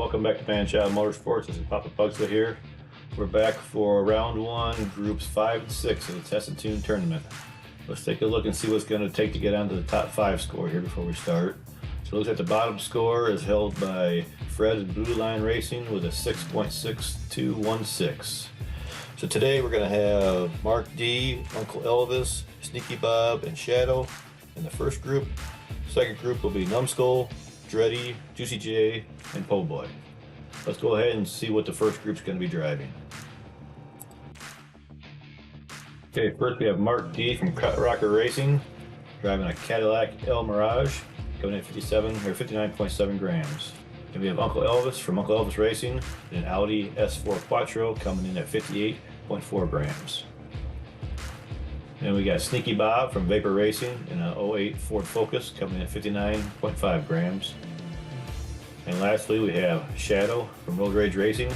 Welcome back to Manchild Motorsports. This is Papa Pugsley here. We're back for round one, groups 5 and 6 of the Test and Tune tournament. Let's take a look and see what's going to take to get onto the top 5 score here before we start. So it looks like the bottom score is held by Fred Blue Line Racing with a 6.6216. So today we're going to have Mark D, Uncle Elvis, Sneaky Bob, and Shadow in the first group. Second group will be Numbskull, Dreddy, Juicy J, and Po Boy. Let's go ahead and see what the first group's going to be driving. Okay, first we have Mark D from Cut Rocker Racing, driving a Cadillac El Mirage, coming in at 59.7 grams. Then we have Uncle Elvis from Uncle Elvis Racing, in an Audi S4 Quattro, coming in at 58.4 grams. Then we got Sneaky Bob from Vapor Racing in an 08 Ford Focus, coming in at 59.5 grams. And lastly, we have Shadow from Road Rage Racing,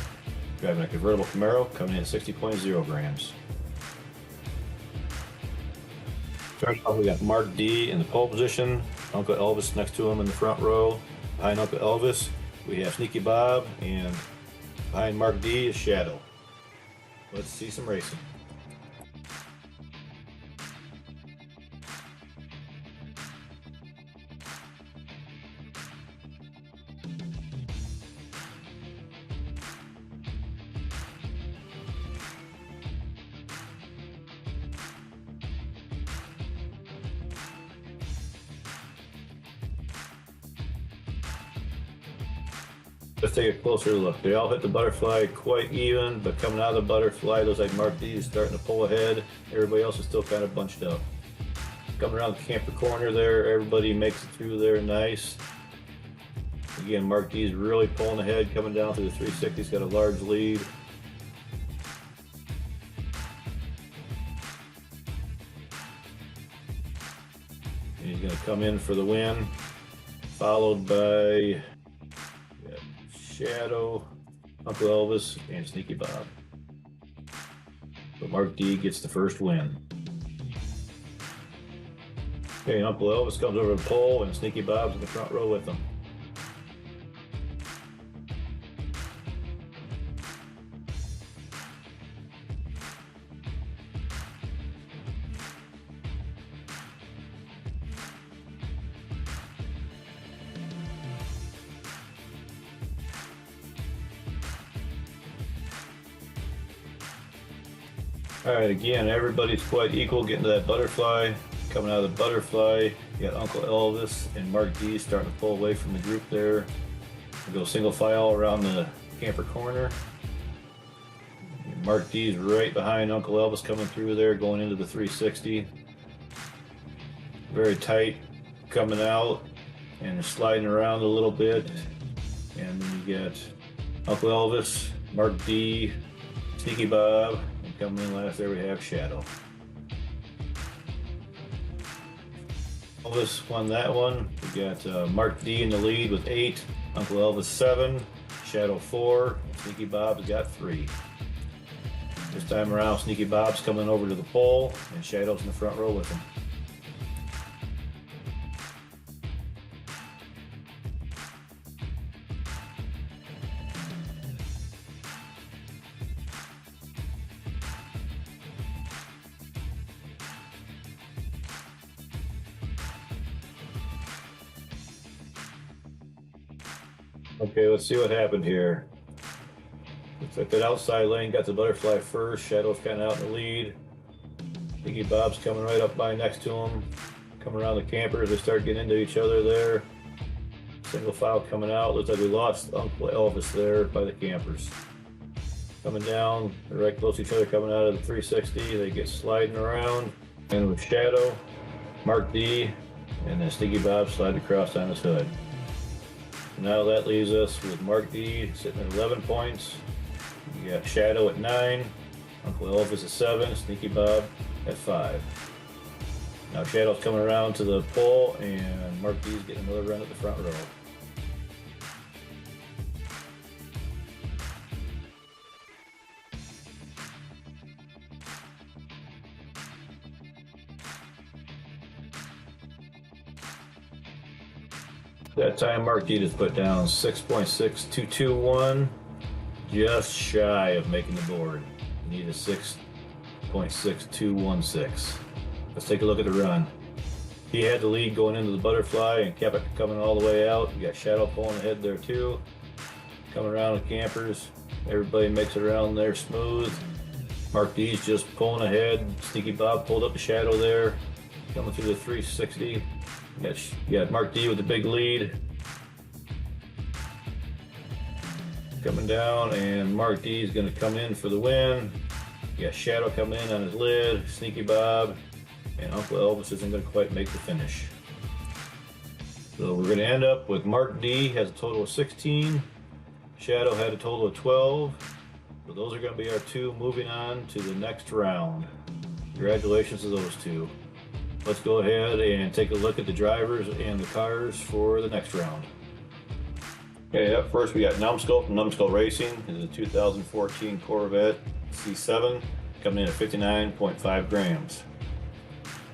driving a convertible Camaro, coming in at 60.0 grams. Starting off, we got Mark D in the pole position, Uncle Elvis next to him in the front row. Behind Uncle Elvis, we have Sneaky Bob, and behind Mark D is Shadow. Let's see some racing. Let's take a closer look. They all hit the butterfly quite even, but coming out of the butterfly, it looks like Mark D is starting to pull ahead. Everybody else is still kind of bunched up. Coming around the camper corner there, everybody makes it through there nice. Again, Mark D is really pulling ahead, coming down through the 360. He's got a large lead. And he's going to come in for the win, followed by Shadow, Uncle Elvis, and Sneaky Bob. But Mark D gets the first win. Okay, Uncle Elvis comes over the pole, and Sneaky Bob's in the front row with him. All right, again, everybody's quite equal getting to that butterfly. Coming out of the butterfly, you got Uncle Elvis and Mark D starting to pull away from the group there. We go single file around the camper corner. Mark D's right behind Uncle Elvis coming through there, going into the 360. Very tight coming out and sliding around a little bit. And then you get Uncle Elvis, Mark D, Sneaky Bob. Coming in last there we have Shadow. Elvis won that one. We got Mark D in the lead with 8, Uncle Elvis 7, Shadow 4, and Sneaky Bob's got 3. This time around, Sneaky Bob's coming over to the pole, and Shadow's in the front row with him. Okay, let's see what happened here. Looks like that outside lane got the butterfly first. Shadow's kind of out in the lead. Sneaky Bob's coming right up by next to him. Coming around the campers, they start getting into each other there. Single file coming out. Looks like we lost Uncle Elvis there by the campers. Coming down, they're right close to each other coming out of the 360. They get sliding around. And with Shadow, Mark D, and then Sneaky Bob sliding across on his hood. Now that leaves us with Mark D sitting at 11 points. You got Shadow at 9, Uncle Elvis at 7, Sneaky Bob at 5. Now Shadow's coming around to the pole, and Mark D's getting another run at the front row. That time Mark D just put down 6.6221, just shy of making the board. Need a 6.6216. Let's take a look at the run. He had the lead going into the butterfly and kept it coming all the way out. You got Shadow pulling ahead there too. Coming around the campers. Everybody makes it around there smooth. Mark D's just pulling ahead. Sneaky Bob pulled up the Shadow there. Coming through the 360. You got Mark D with the big lead. Coming down, and Mark D is going to come in for the win. You got Shadow coming in on his lid. Sneaky Bob. And Uncle Elvis isn't going to quite make the finish. So we're going to end up with Mark D has a total of 16. Shadow had a total of 12. So those are going to be our two moving on to the next round. Congratulations to those two. Let's go ahead and take a look at the drivers and the cars for the next round. Okay, up first we got Numbskull from Numbskull Racing. This is a 2014 Corvette C7 coming in at 59.5 grams.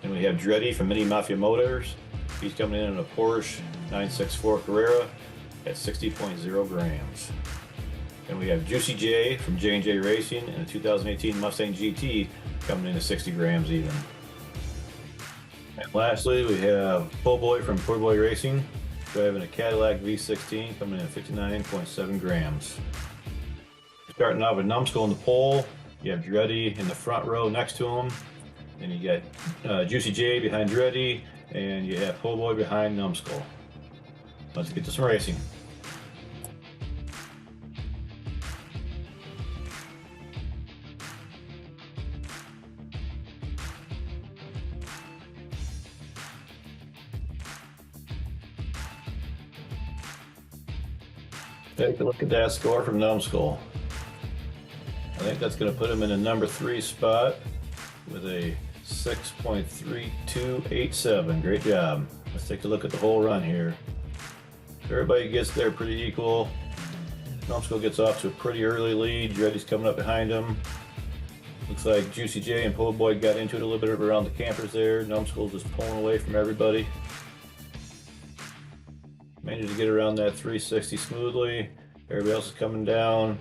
And we have Dreddy from Mini Mafia Motors. He's coming in a Porsche 964 Carrera at 60.0 grams. And we have Juicy J from J&J Racing in a 2018 Mustang GT coming in at 60 grams even. And lastly, we have Po' Boy from Po' Boy Racing driving a Cadillac V16 coming in at 59.7 grams. Starting out with Numbskull in the pole, you have Dreddy in the front row next to him. And you got Juicy J behind Dreddy, and you have Po' Boy behind Numbskull. Let's get to some racing. Take a look at that score from Numbskull. I think that's going to put him in a number 3 spot with a 6.3287. Great job. Let's take a look at the whole run here. Everybody gets there pretty equal. Numbskull gets off to a pretty early lead. Dreddy's coming up behind him. Looks like Juicy J and Po' Boy got into it a little bit around the campers there. Numbskull just pulling away from everybody. Managed to get around that 360 smoothly. Everybody else is coming down.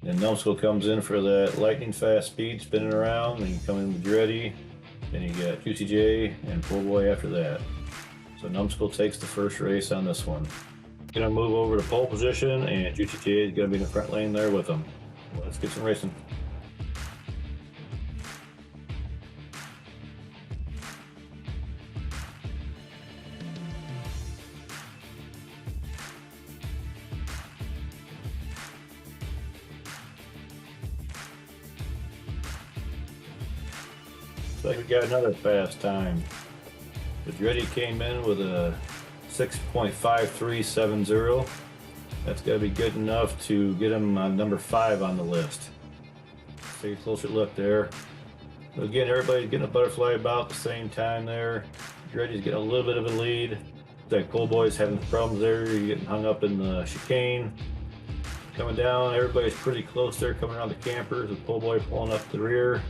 Then Numbskull comes in for that lightning fast speed, spinning around. Then you come in with Dreddy. Then you got Juicy J and Po' Boy after that. So Numbskull takes the first race on this one. Gonna move over to pole position, and Juicy J is gonna be in the front lane there with him. Let's get some racing. Looks like we got another fast time. But Dreddy came in with a 6.5370. That's got to be good enough to get him on number 5 on the list. Let's take a closer look there. But again, everybody's getting a butterfly about the same time there. Dreddy's getting a little bit of a lead. Like Po' Boy's having problems there. You're getting hung up in the chicane. Coming down, everybody's pretty close there, coming around the campers with Po' Boy pulling up the rear.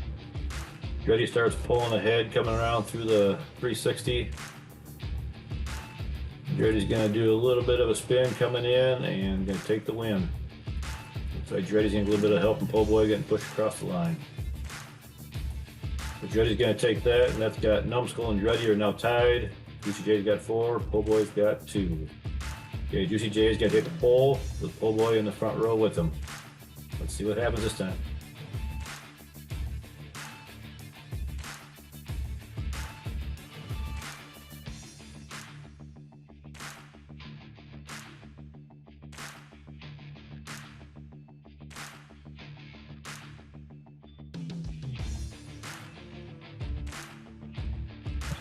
Dreddy starts pulling ahead, coming around through the 360. Dreddy's going to do a little bit of a spin coming in and going to take the win. Looks like Dreddy's going to get a little bit of help from Po' Boy getting pushed across the line. So Dreddy's going to take that, and that's got Numbskull and Dreddy are now tied. Juicy J's got 4, Po' Boy's got 2. Okay, Juicy J's going to take the pole with Po' Boy in the front row with him. Let's see what happens this time.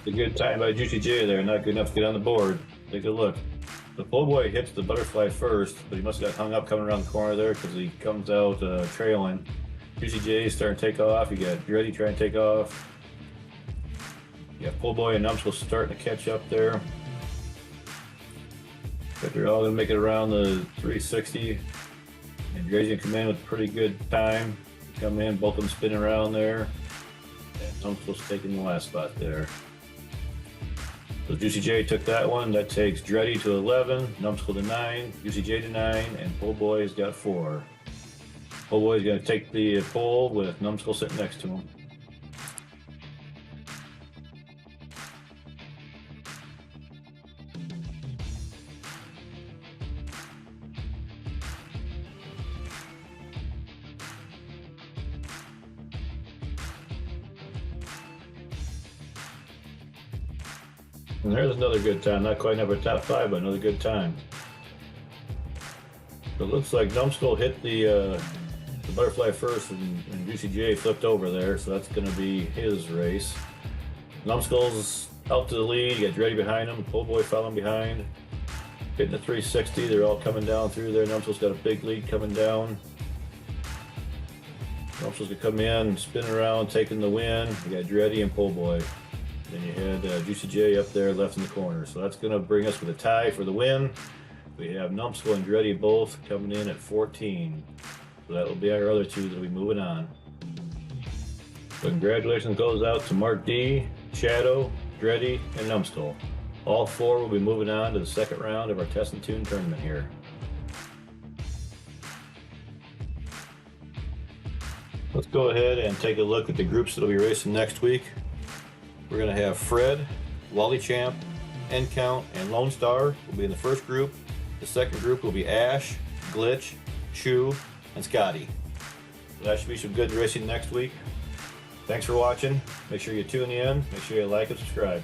A good time by Juicy J there, not good enough to get on the board. Take a look. The Po' Boy hits the butterfly first, but he must have got hung up coming around the corner there because he comes out trailing. Juicy J is starting to take off. You got Dreddy trying to take off. You got Po' Boy and Numbskull starting to catch up there. But they're all going to make it around the 360. And Dreddy's going to come in with a pretty good time. Come in, both of them spinning around there. And Numbskull's taking the last spot there. So Juicy J took that one. That takes Dreddy to 11, Numbskull to 9, Juicy J to 9, and Pole Boy's got 4. Pole Boy's going to take the pole with Numbskull sitting next to him. And there's another good time. Not quite number top 5, but another good time. So it looks like Numbskull hit the butterfly first, and Juicy J flipped over there, so that's going to be his race. Numbskull's out to the lead. You got Dreddy behind him. Pole Boy following behind. Hitting the 360. They're all coming down through there. Numbskull's got a big lead coming down. Numbskull's going to come in, spin around, taking the win. You got Dreddy and Pole Boy. Then you had Juicy J up there left in the corner. So that's going to bring us with a tie for the win. We have Numbskull and Dreddy both coming in at 14. So that will be our other two that will be moving on. So congratulations goes out to Mark D, Shadow, Dreddy, and Numbskull. All 4 will be moving on to the second round of our Test and Tune tournament here. Let's go ahead and take a look at the groups that will be racing next week. We're going to have Fred, Wally Champ, End Count, and Lone Star will be in the first group. The second group will be Ash, Glitch, Chew, and Scotty. So that should be some good racing next week. Thanks for watching. Make sure you tune in. Make sure you like and subscribe.